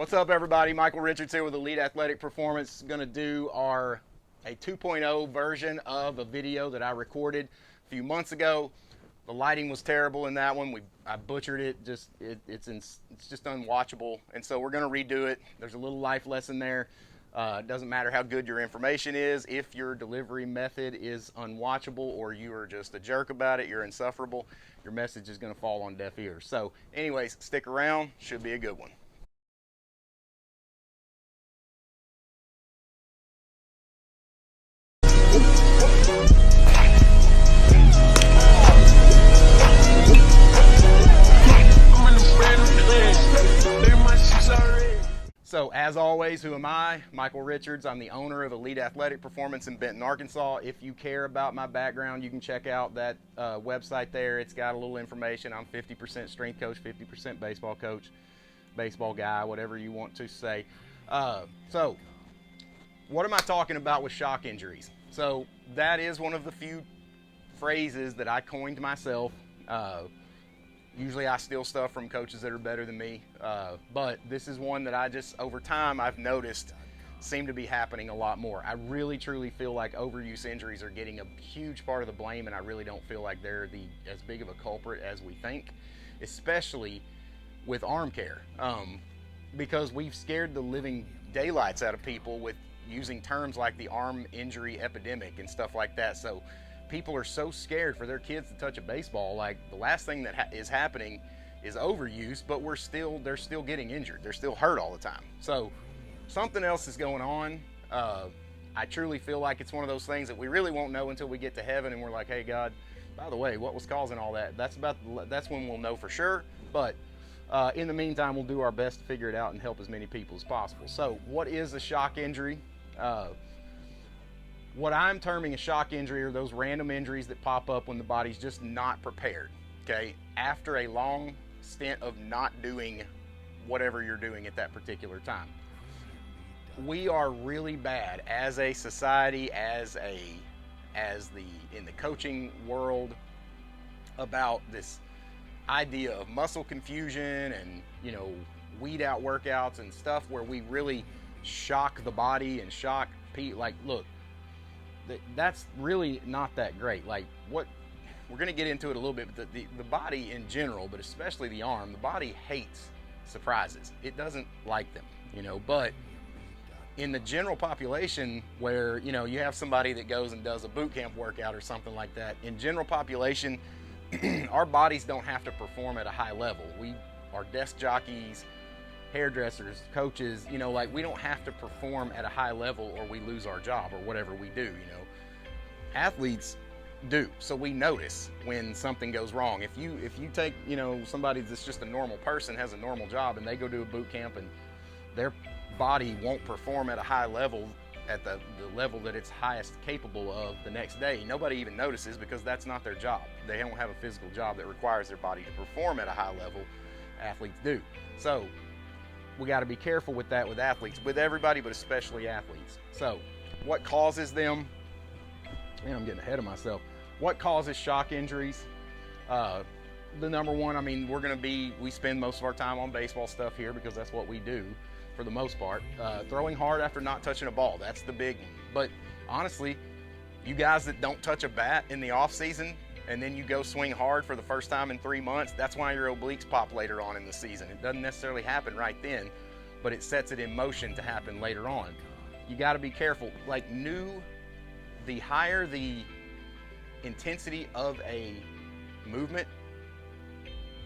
What's up, everybody? Michael Richards here with Elite Athletic Performance. Going to do a 2.0 version of a video that I recorded a few months ago. The lighting was terrible in that one. I butchered it. It's just unwatchable, and so we're going to redo it. There's a little life lesson there. It doesn't matter how good your information is. If your delivery method is unwatchable or you are just a jerk about it, you're insufferable, your message is going to fall on deaf ears. So anyways, stick around. Should be a good one. So as always, who am I? Michael Richards. I'm the owner of Elite Athletic Performance in Benton, Arkansas. If you care about my background, you can check out that website there. It's got a little information. I'm 50% strength coach, 50% baseball coach, baseball guy, whatever you want to say. So what am I talking about with shock injuries? So that is one of the few phrases that I coined myself. Usually I steal stuff from coaches that are better than me, but this is one that I just, over time, I've noticed seem to be happening a lot more. I really, truly feel like overuse injuries are getting a huge part of the blame, and I really don't feel like they're as big of a culprit as we think, especially with arm care, because we've scared the living daylights out of people with using terms like the arm injury epidemic and stuff like that. So people are so scared for their kids to touch a baseball. Like, the last thing that is happening is overuse, but they're still getting injured. They're still hurt all the time. So something else is going on. I truly feel like it's one of those things that we really won't know until we get to heaven and we're like, hey God, by the way, what was causing all that? That's when we'll know for sure. But in the meantime, we'll do our best to figure it out and help as many people as possible. So what is a shock injury? What I'm terming a shock injury are those random injuries that pop up when the body's just not prepared, okay? After a long stint of not doing whatever you're doing at that particular time. We are really bad as a society, in the coaching world, about this idea of muscle confusion and, weed out workouts and stuff where we really shock the body and shock people. Like, look, that's really not that great. Like, what we're going to get into it a little bit, but the body in general, but especially the arm, the body hates surprises. It doesn't like them, but in the general population where, you have somebody that goes and does a boot camp workout or something like that, in general population, our bodies don't have to perform at a high level. We are desk jockeys, hairdressers, coaches, we don't have to perform at a high level or we lose our job or whatever we do, Athletes do, so we notice when something goes wrong. If you take, somebody that's just a normal person, has a normal job, and they go do a boot camp and their body won't perform at a high level, at the level that it's highest capable of the next day, nobody even notices because that's not their job. They don't have a physical job that requires their body to perform at a high level. Athletes do. So we got to be careful with that with athletes, with everybody, but especially athletes. So what causes them? Man, I'm getting ahead of myself. What causes shock injuries? The number one, we spend most of our time on baseball stuff here because that's what we do for the most part. Throwing hard after not touching a ball, that's the big one. But honestly, you guys that don't touch a bat in the off season and then you go swing hard for the first time in 3 months, that's why your obliques pop later on in the season. It doesn't necessarily happen right then, but it sets it in motion to happen later on. You got to be careful. The higher the intensity of a movement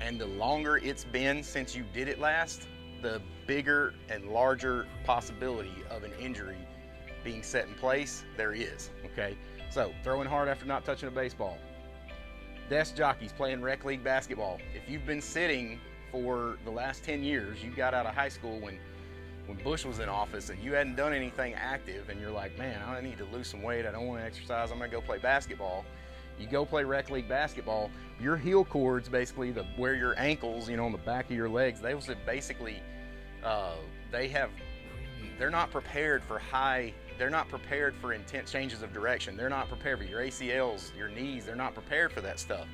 and the longer it's been since you did it last, the bigger and larger possibility of an injury being set in place there is, okay? So throwing hard after not touching a baseball. Desk jockeys playing rec league basketball. If you've been sitting for the last 10 years, you got out of high school when Bush was in office and you hadn't done anything active and you're like, man, I need to lose some weight, I don't want to exercise, I'm going to go play basketball. You go play rec league basketball, your heel cords, basically where your ankles, on the back of your legs, those are basically, they're not prepared for intense changes of direction. They're not prepared for your ACLs, your knees, they're not prepared for that stuff.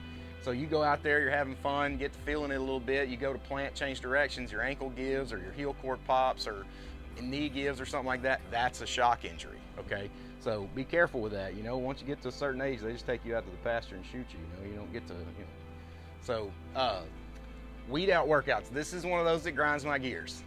So you go out there, you're having fun, get to feeling it a little bit, you go to plant, change directions, your ankle gives or your heel cord pops or knee gives or something like that, that's a shock injury, okay? So be careful with that. Once you get to a certain age, they just take you out to the pasture and shoot you. You don't get to, So weed out workouts. This is one of those that grinds my gears.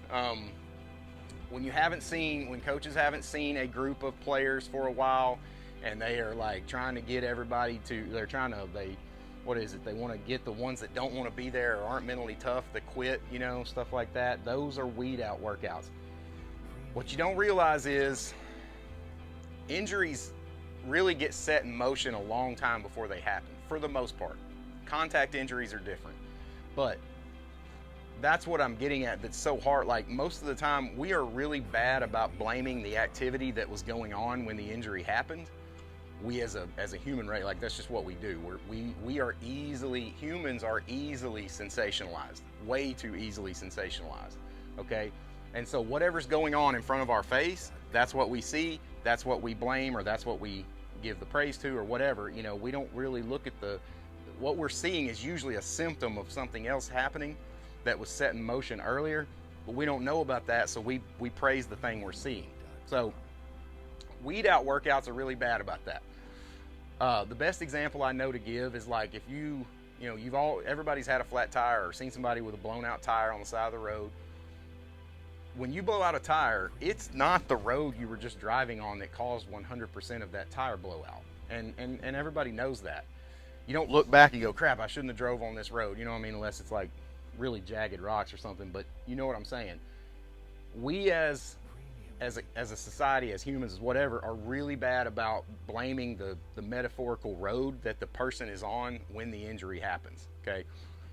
When coaches haven't seen a group of players for a while, and they are like trying to get everybody to, they want to get the ones that don't want to be there or aren't mentally tough to quit, stuff like that. Those are weed out workouts. What you don't realize is injuries really get set in motion a long time before they happen, for the most part. Contact injuries are different, but that's what I'm getting at. That's so hard. Like, most of the time, we are really bad about blaming the activity that was going on when the injury happened. We as a human race, like, that's just what we do. Humans are easily sensationalized, way too easily sensationalized, okay? And so whatever's going on in front of our face, that's what we see, that's what we blame, or that's what we give the praise to, or whatever. We don't really look at what we're seeing is usually a symptom of something else happening that was set in motion earlier, but we don't know about that, so we praise the thing we're seeing. So weed out workouts are really bad about that. The best example I know to give is, like, if everybody's had a flat tire or seen somebody with a blown out tire on the side of the road. When you blow out a tire, it's not the road you were just driving on that caused 100% of that tire blowout, and everybody knows that. You don't look back and go, crap, I shouldn't have drove on this road, unless it's like really jagged rocks or something. But you know what I'm saying. We as a society, as humans, as whatever, are really bad about blaming the metaphorical road that the person is on when the injury happens, okay?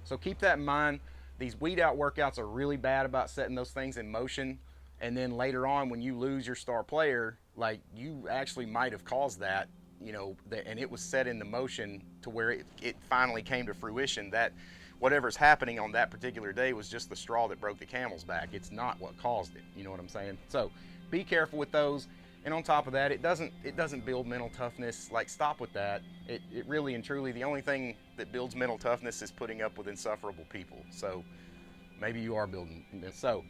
So keep that in mind. These weed out workouts are really bad about setting those things in motion, and then later on when you lose your star player, like, you actually might have caused that, and it was set into motion to where it finally came to fruition that whatever's happening on that particular day was just the straw that broke the camel's back. It's not what caused it. You know what I'm saying? So be careful with those. And on top of that, it doesn't build mental toughness. Like, stop with that. It really and truly, the only thing that builds mental toughness is putting up with insufferable people. So maybe you are building this. So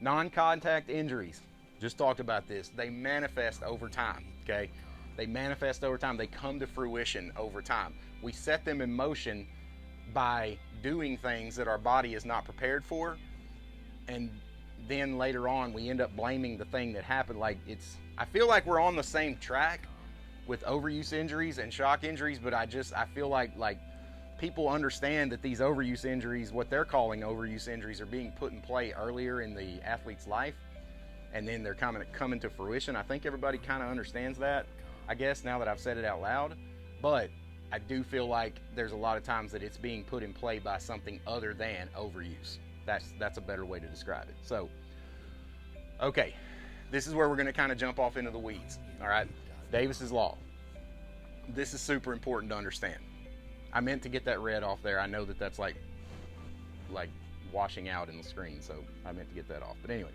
non-contact injuries, just talked about this. They manifest over time, okay? They manifest over time. They come to fruition over time. We set them in motion by doing things that our body is not prepared for, and then later on we end up blaming the thing that happened. Like, I feel like we're on the same track with overuse injuries and shock injuries, but I feel like people understand that these overuse injuries, what they're calling overuse injuries, are being put in play earlier in the athlete's life, and then they're coming to fruition. I think everybody kind of understands that, I guess, now that I've said it out loud. But I do feel like there's a lot of times that it's being put in play by something other than overuse. That's a better way to describe it. So, okay, this is where we're going to kind of jump off into the weeds. All right, Davis's law. This is super important to understand. I meant to get that red off there. I know that that's like washing out in the screen, so I meant to get that off. But anyway,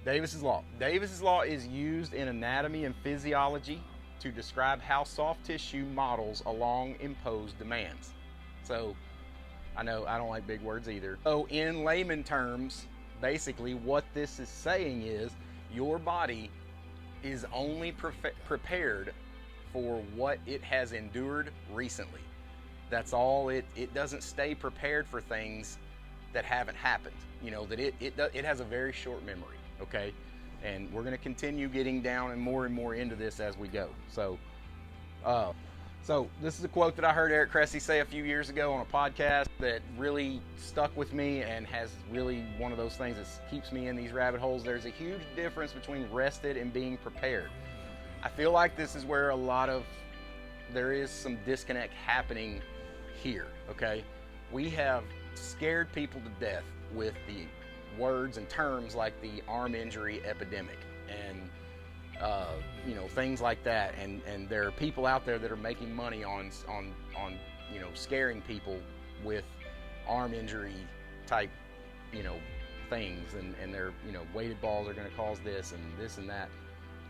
Davis's law. Davis's law is used in anatomy and physiology to describe how soft tissue models along imposed demands. So I know I don't like big words either. So in layman terms, basically what this is saying is your body is only prepared for what it has endured recently. That's all. It doesn't stay prepared for things that haven't happened. That it has a very short memory, okay? And we're going to continue getting down and more into this as we go. So this is a quote that I heard Eric Cressy say a few years ago on a podcast that really stuck with me and has really one of those things that keeps me in these rabbit holes. There's a huge difference between rested and being prepared. I feel like this is where there is some disconnect happening here, okay? We have scared people to death with the words and terms like the arm injury epidemic and things like that, and there are people out there that are making money on scaring people with arm injury type things, and their weighted balls are going to cause this and that,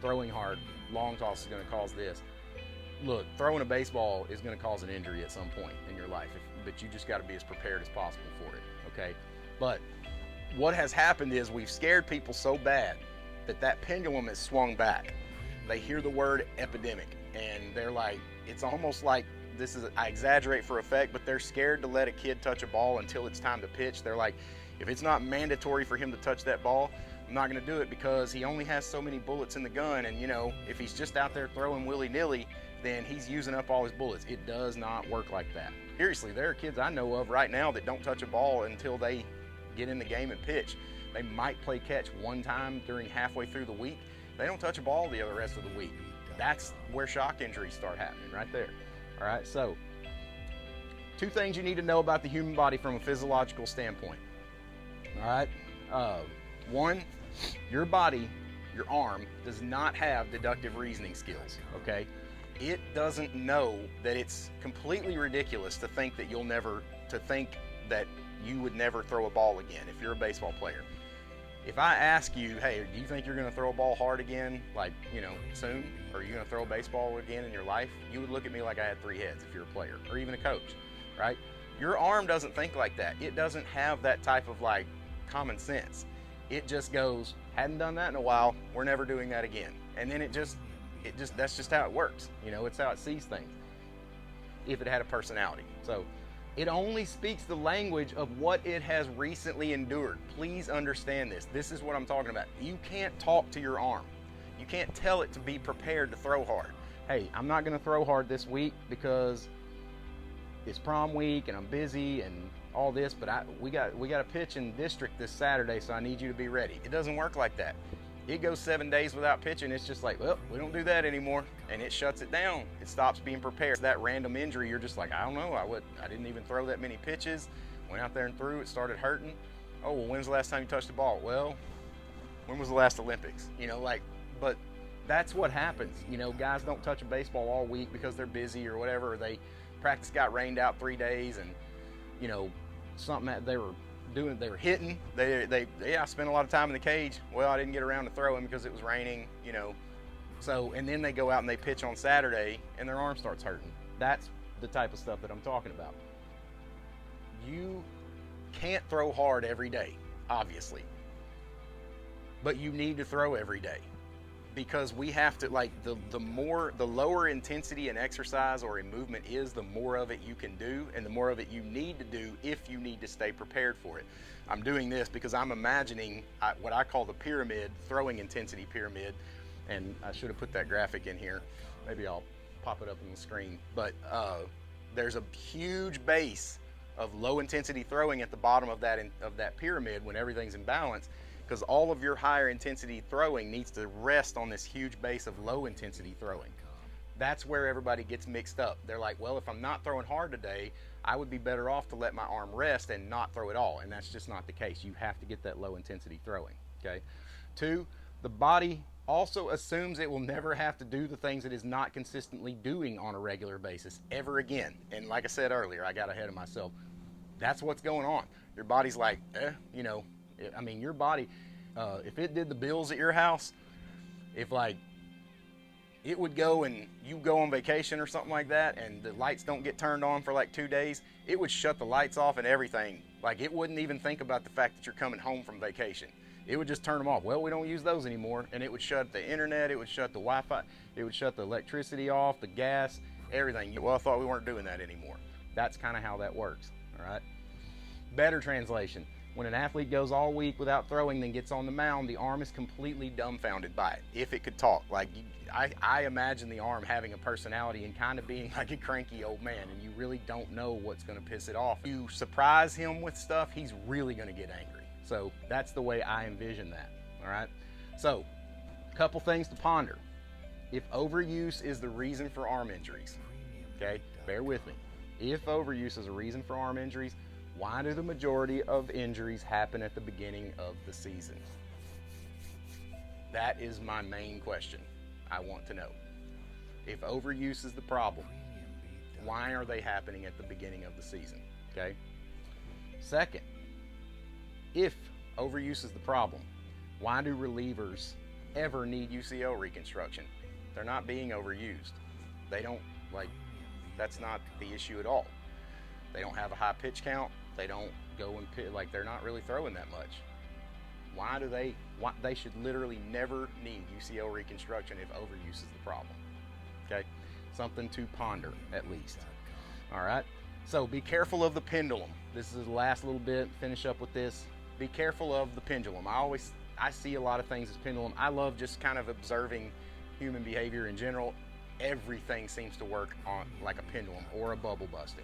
throwing hard long toss is going to cause this. look, throwing a baseball is going to cause an injury at some point in your life, but you just got to be as prepared as possible for it, okay? But what has happened is we've scared people so bad that pendulum has swung back. They hear the word epidemic, and they're like, it's almost like, I exaggerate for effect, but they're scared to let a kid touch a ball until it's time to pitch. They're like, if it's not mandatory for him to touch that ball, I'm not going to do it because he only has so many bullets in the gun. And, you know, if he's just out there throwing willy-nilly, then he's using up all his bullets. It does not work like that. Seriously, there are kids I know of right now that don't touch a ball until they get in the game and pitch. They might play catch one time during halfway through the week. They don't touch a ball the other rest of the week. That's where shock injuries start happening right there. All right, so 2 things you need to know about the human body from a physiological standpoint. All right, 1, your body, your arm, does not have deductive reasoning skills, okay? It doesn't know that it's completely ridiculous to think that you would never throw a ball again if you're a baseball player. If I ask you, hey, do you think you're going to throw a ball hard again, like, you know, soon? Or are you going to throw a baseball again in your life? You would look at me like I had 3 heads if you're a player, or even a coach, right? Your arm doesn't think like that. It doesn't have that type of, like, common sense. It just goes, hadn't done that in a while, we're never doing that again. And then that's just how it works. You know, it's how it sees things, if it had a personality. So it only speaks the language of what it has recently endured. Please understand this. This is what I'm talking about. You can't talk to your arm. You can't tell it to be prepared to throw hard. Hey, I'm not going to throw hard this week because it's prom week and I'm busy and all this, but we got a pitch in district this Saturday, so I need you to be ready. It doesn't work like that. It goes 7 days without pitching. It's just like, well, we don't do that anymore, and it shuts it down. It stops being prepared. That random injury, you're just like, I don't know. I didn't even throw that many pitches. Went out there and threw. It started hurting. Oh, well, when's the last time you touched the ball? Well, when was the last Olympics? You know, like, but that's what happens. You know, guys don't touch a baseball all week because they're busy or whatever. Or practice got rained out 3 days, and you know, something that they were hitting. I spent a lot of time in the cage. Well, I didn't get around to throwing because it was raining, you know. So, and then they go out and they pitch on Saturday and their arm starts hurting. That's the type of stuff that I'm talking about. You can't throw hard every day, obviously. But you need to throw every day, because we have to, like, the lower intensity an exercise or a movement is, the more of it you can do, and the more of it you need to do if you need to stay prepared for it. I'm doing this because I'm imagining what I call the pyramid, throwing intensity pyramid, and I should have put that graphic in here. Maybe I'll pop it up on the screen. But there's a huge base of low intensity throwing at the bottom of that pyramid when everything's in balance, because all of your higher intensity throwing needs to rest on this huge base of low intensity throwing. That's where everybody gets mixed up. They're like, well, if I'm not throwing hard today, I would be better off to let my arm rest and not throw at all. And that's just not the case. You have to get that low intensity throwing, okay? 2, the body also assumes it will never have to do the things it is not consistently doing on a regular basis ever again. And like I said earlier, I got ahead of myself. That's what's going on. Your body's like, you know, I mean, your body, if it did the bills at your house, if like it would go and you go on vacation or something like that and the lights don't get turned on for like 2 days, it would shut the lights off and everything. Like, it wouldn't even think about the fact that you're coming home from vacation. It would just turn them off. Well, we don't use those anymore. And it would shut the internet, it would shut the Wi-Fi, it would shut the electricity off, the gas, everything. Well, I thought we weren't doing that anymore. That's kind of how that works, all right? Better translation. When an athlete goes all week without throwing, then gets on the mound, the arm is completely dumbfounded by it. If it could talk, like, I imagine the arm having a personality and kind of being like a cranky old man, and you really don't know what's going to piss it off. If you surprise him with stuff, he's really going to get angry. So that's the way I envision that, all right? So, a couple things to ponder. If overuse is the reason for arm injuries, okay, bear with me. If overuse is a reason for arm injuries, why do the majority of injuries happen at the beginning of the season? That is my main question I want to know. If overuse is the problem, why are they happening at the beginning of the season? Okay. Second, if overuse is the problem, why do relievers ever need UCL reconstruction? They're not being overused. They don't, like, that's not the issue at all. They don't have a high pitch count. They don't go and pitch, like, they're not really throwing that much. Why do they, they should literally never need UCL reconstruction if overuse is the problem. Okay, something to ponder at least. All right, so be careful of the pendulum. This is the last little bit, finish up with this. Be careful of the pendulum. I see a lot of things as pendulum. I love just kind of observing human behavior in general. Everything seems to work on like a pendulum or a bubble busting,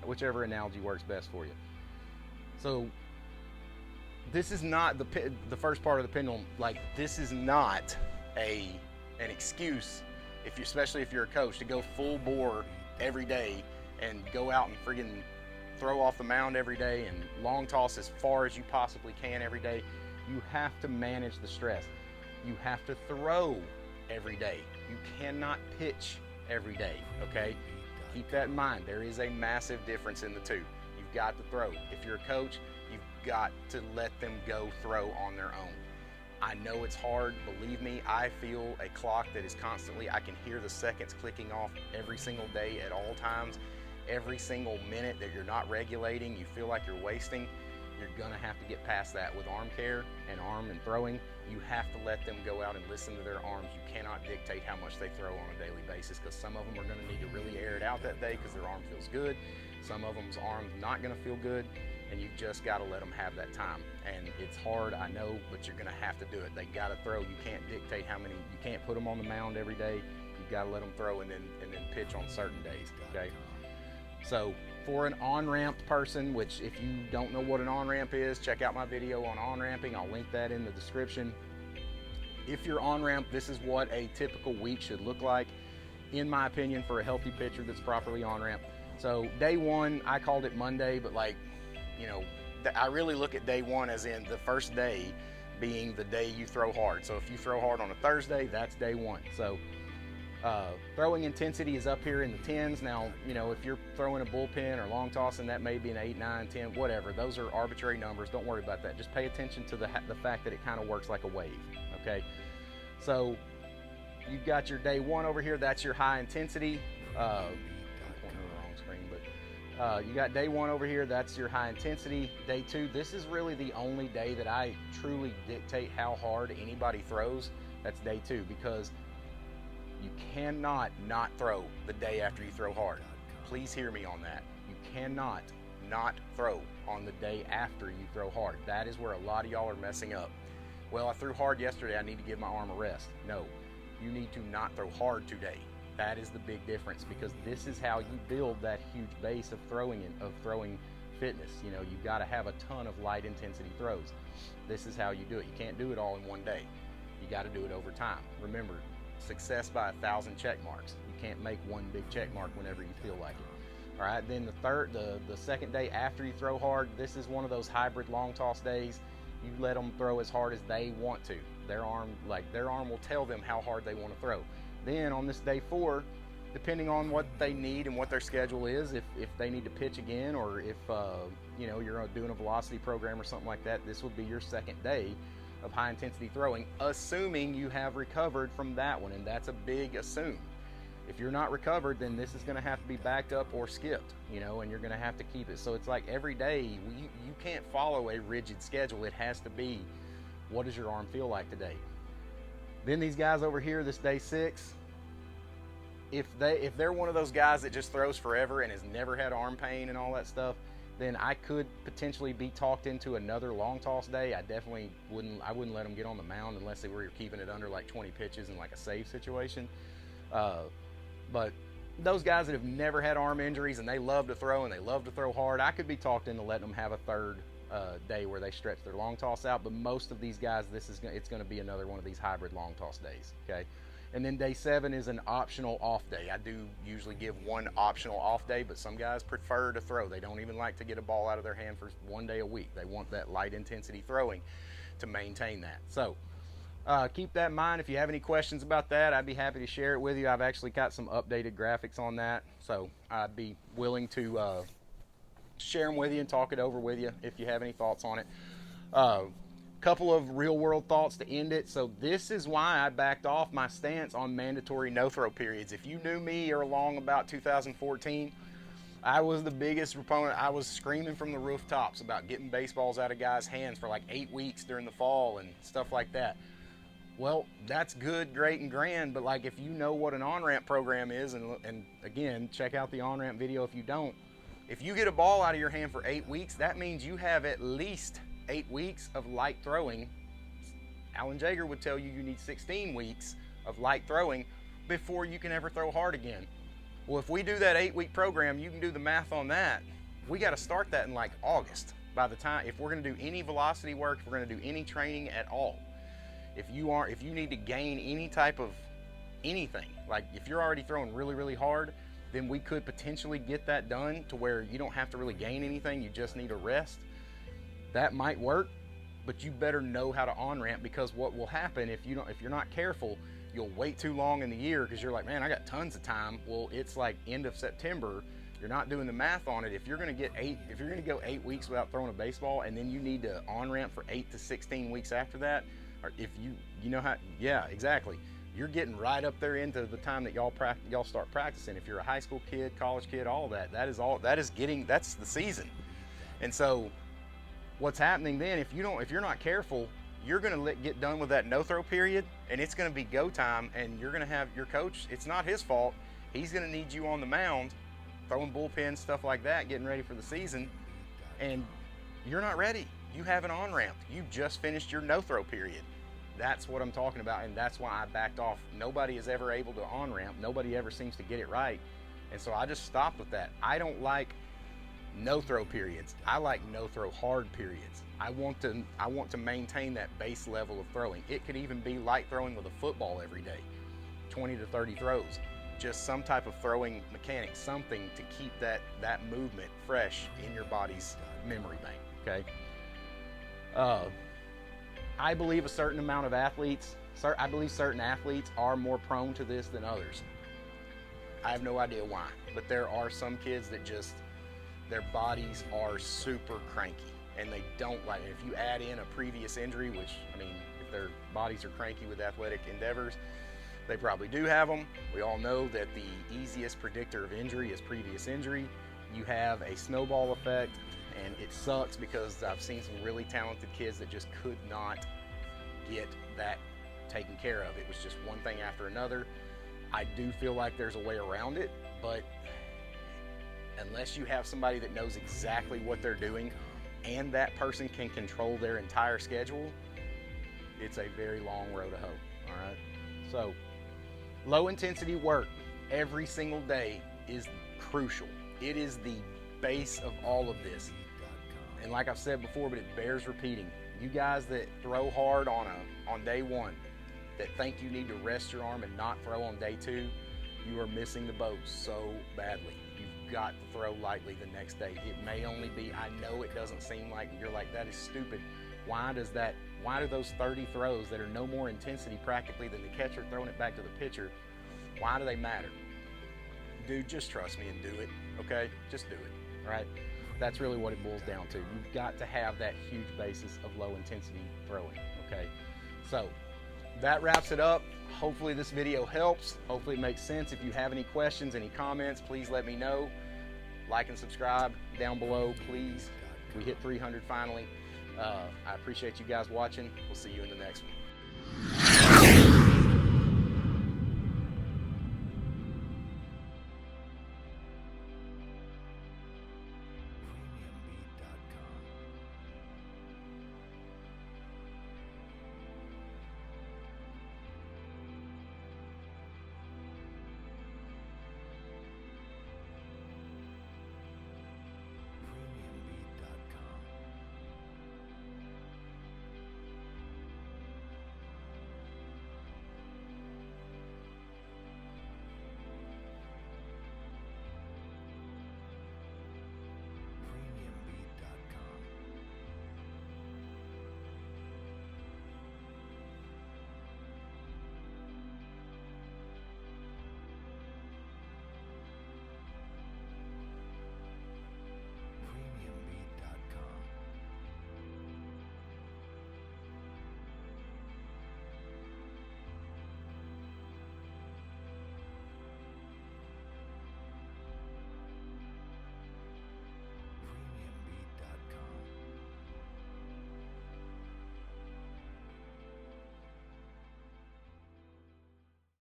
whichever analogy works best for you. So this is not the first part of the pendulum. Like, this is not an excuse, especially if you're a coach, to go full bore every day and go out and friggin' throw off the mound every day and long toss as far as you possibly can every day. You have to manage the stress. You have to throw every day. You cannot pitch every day, okay? Keep that in mind. There is a massive difference in the two. You've got to throw. If you're a coach, you've got to let them go throw on their own. I know it's hard. Believe me, I feel a clock that is constantly, I can hear the seconds clicking off every single day at all times. Every single minute that you're not regulating, you feel like you're wasting. You're gonna have to get past that with arm care and arm and throwing. You have to let them go out and listen to their arms. You cannot dictate how much they throw on a daily basis, because some of them are gonna need to really air it out that day because their arm feels good. Some of them's arm's not gonna feel good, and you've just gotta let them have that time. And it's hard, I know, but you're gonna have to do it. They gotta throw. You can't dictate how many, you can't put them on the mound every day. You've gotta let them throw and then pitch on certain days, okay? So for an on-ramp person, which if you don't know what an on-ramp is, check out my video on on-ramping. I'll link that in the description. If you're on-ramp, this is what a typical week should look like, in my opinion, for a healthy pitcher that's properly on-ramp. So day one, I called it Monday, but like, you know, I really look at day one as in the first day being the day you throw hard. So if you throw hard on a Thursday, that's day one. So throwing intensity is up here in the 10s. Now, you know, if you're throwing a bullpen or long tossing, that may be an 8, 9, 10, whatever. Those are arbitrary numbers. Don't worry about that. Just pay attention to the fact that it kind of works like a wave, okay? So you've got your day one over here. That's your high intensity. I'm pointing to the wrong screen, but you got day one over here. That's your high intensity. Day two, this is really the only day that I truly dictate how hard anybody throws. That's day two, because you cannot not throw the day after you throw hard. Please hear me on that. You cannot not throw on the day after you throw hard. That is where a lot of y'all are messing up. Well, I threw hard yesterday, I need to give my arm a rest. No, you need to not throw hard today. That is the big difference, because this is how you build that huge base of throwing fitness. You know, you've got to have a ton of light intensity throws. This is how you do it. You can't do it all in one day. You got to do it over time. Remember, success by 1,000 check marks. You can't make one big check mark whenever you feel like it. All right, then the second day after you throw hard, this is one of those hybrid long toss days. You let them throw as hard as they want to. Their arm will tell them how hard they want to throw. Then on this day 4, depending on what they need and what their schedule is, if they need to pitch again, or if you know, you're doing a velocity program or something like that, this will be your second day of high intensity throwing, assuming you have recovered from that one, and that's a big assume. If you're not recovered, then this is going to have to be backed up or skipped, you know, and you're going to have to keep it. So it's like every day, you can't follow a rigid schedule. It has to be, what does your arm feel like today? Then these guys over here, this day 6, if they're one of those guys that just throws forever and has never had arm pain and all that stuff, then I could potentially be talked into another long toss day. I definitely wouldn't let them get on the mound unless they were keeping it under like 20 pitches in like a save situation. But those guys that have never had arm injuries and they love to throw and they love to throw hard, I could be talked into letting them have a third day where they stretch their long toss out. But most of these guys, it's going to be another one of these hybrid long toss days. Okay. And then day 7 is an optional off day. I do usually give one optional off day, but some guys prefer to throw. They don't even like to get a ball out of their hand for one day a week. They want that light intensity throwing to maintain that. So keep that in mind. If you have any questions about that, I'd be happy to share it with you. I've actually got some updated graphics on that, so I'd be willing to share them with you and talk it over with you if you have any thoughts on it. Couple of real world thoughts to end it. So this is why I backed off my stance on mandatory no throw periods. If you knew me or along about 2014, I was the biggest proponent. I was screaming from the rooftops about getting baseballs out of guys' hands for like 8 weeks during the fall and stuff like that. Well, that's good, great, and grand, but like if you know what an Onramp program is, and again, check out the Onramp video if you don't. If you get a ball out of your hand for 8 weeks, that means you have at least 8 weeks of light throwing. Alan Jaeger would tell you need 16 weeks of light throwing before you can ever throw hard again. Well, if we do that 8-week program, you can do the math on that. We got to start that in like August. By the time, if we're going to do any velocity work, if we're going to do any training at all, if you need to gain any type of anything, like if you're already throwing really, really hard, then we could potentially get that done to where you don't have to really gain anything. You just need a rest. That might work, but you better know how to on-ramp, because what will happen if you're not careful, you'll wait too long in the year because you're like, man, I got tons of time. Well, it's like end of September. You're not doing the math on it. If you're going to go 8 weeks without throwing a baseball, and then you need to on-ramp for 8 to 16 weeks after that, or if you know how, yeah, exactly. You're getting right up there into the time that y'all start practicing. If you're a high school kid, college kid, all that, that's the season. And so what's happening then, if you're not careful, you're going to get done with that no throw period, and it's going to be go time, and you're going to have your coach, it's not his fault. He's going to need you on the mound, throwing bullpens, stuff like that, getting ready for the season, and you're not ready. You haven't on-ramped. You just finished your no throw period. That's what I'm talking about, and that's why I backed off. Nobody is ever able to on-ramp. Nobody ever seems to get it right, and so I just stopped with that. I don't like no throw periods. I like no throw hard periods. I want to maintain that base level of throwing. It could even be light throwing with a football every day, 20 to 30 throws. Just some type of throwing mechanic, something to keep that movement fresh in your body's memory bank, okay? I believe certain athletes are more prone to this than others. I have no idea why, but there are some kids that just, their bodies are super cranky and they don't like it. If you add in a previous injury, which, I mean, if their bodies are cranky with athletic endeavors, they probably do have them. We all know that the easiest predictor of injury is previous injury. You have a snowball effect, and it sucks because I've seen some really talented kids that just could not get that taken care of. It was just one thing after another. I do feel like there's a way around it, but unless you have somebody that knows exactly what they're doing and that person can control their entire schedule, it's a very long road to hoe, all right? So, low intensity work every single day is crucial. It is the base of all of this. And like I've said before, but it bears repeating. You guys that throw hard on day one, that think you need to rest your arm and not throw on day two, you are missing the boat so badly. You've got to throw lightly the next day. It may only be, I know it doesn't seem like, you're like, that is stupid. Why do those 30 throws that are no more intensity practically than the catcher throwing it back to the pitcher, why do they matter? Dude, just trust me and do it, okay? Just do it, all right? That's really what it boils down to. You've got to have that huge basis of low intensity throwing, okay? So that wraps it up. Hopefully this video helps. Hopefully it makes sense. If you have any questions, any comments, please let me know. Like and subscribe down below, please. We hit 300 finally. I appreciate you guys watching. We'll see you in the next one.